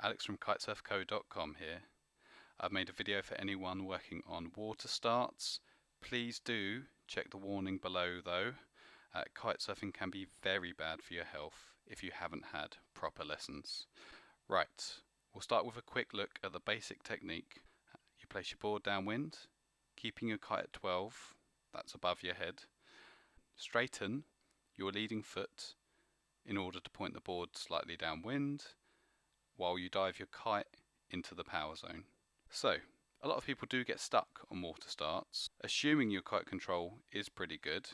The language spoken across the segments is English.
Alex from kitesurfco.com here. I've made a video for anyone working on water starts. Please do check the warning below though. Kitesurfing can be very bad for your health if you haven't had proper lessons. Right, we'll start with a quick look at the basic technique. You place your board downwind, keeping your kite at 12, that's above your head. Straighten your leading foot in order to point the board slightly downwind while you dive your kite into the power zone. So, a lot of people do get stuck on water starts. Assuming your kite control is pretty good,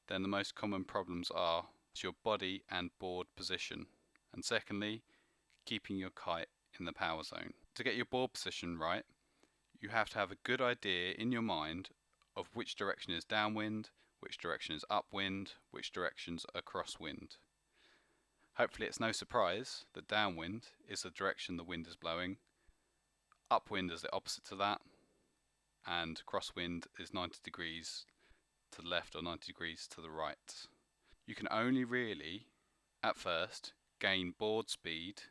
then the most common problems are your body and board position, and secondly, keeping your kite in the power zone. To get your board position right, you have to have a good idea in your mind of which direction is downwind, which direction is upwind, which directions are crosswind. Hopefully it's no surprise that downwind is the direction the wind is blowing, upwind is the opposite to that, and crosswind is 90 degrees to the left or 90 degrees to the right. You can only really, at first, gain board speed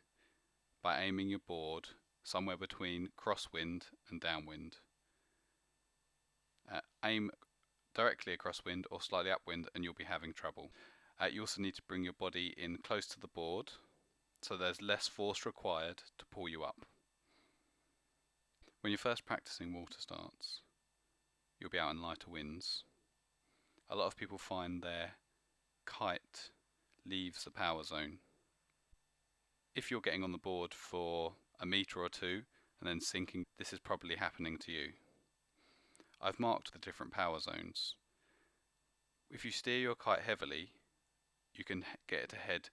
by aiming your board somewhere between crosswind and downwind. Aim directly across wind or slightly upwind and you'll be having trouble. You also need to bring your body in close to the board so there's less force required to pull you up. When you're first practicing water starts, you'll be out in lighter winds. A lot of people find their kite leaves the power zone. If you're getting on the board for a metre or two and then sinking, this is probably happening to you. I've marked the different power zones. If you steer your kite heavily, you can get it to head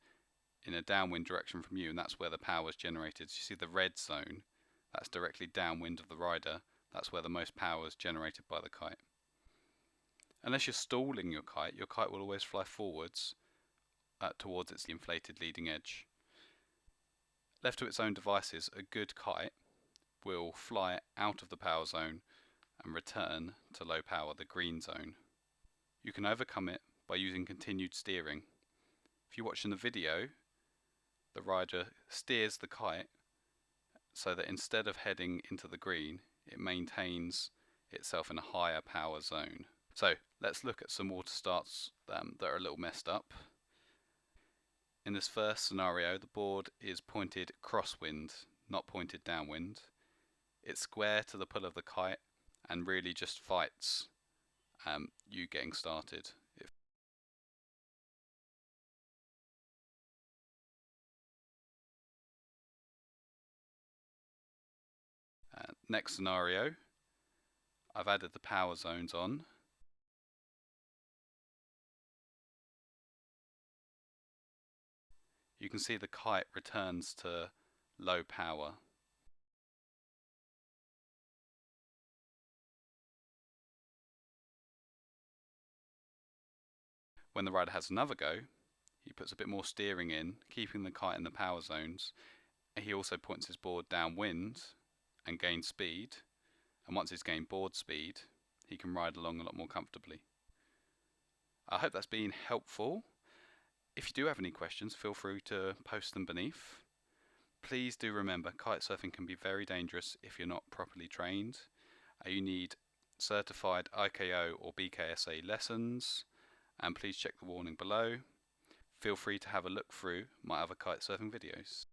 in a downwind direction from you, and that's where the power is generated. So you see the red zone, that's directly downwind of the rider, that's where the most power is generated by the kite. Unless you're stalling your kite will always fly forwards towards its inflated leading edge. Left to its own devices, a good kite will fly out of the power zone and return to low power, the green zone. You can overcome it by using continued steering. If you're watching the video, the rider steers the kite so that instead of heading into the green, it maintains itself in a higher power zone. So let's look at some water starts that are a little messed up. In this first scenario, the board is pointed crosswind, not pointed downwind. It's square to the pull of the kite and really just fights you getting started. Next scenario, I've added the power zones on. You can see the kite returns to low power. When the rider has another go, he puts a bit more steering in, keeping the kite in the power zones. He also points his board downwind and gains speed, and once he's gained board speed, he can ride along a lot more comfortably. I hope that's been helpful. If you do have any questions, feel free to post them beneath. Please do remember, kitesurfing can be very dangerous if you're not properly trained. You need certified IKO or BKSA lessons, and please check the warning below. Feel free to have a look through my other kitesurfing videos.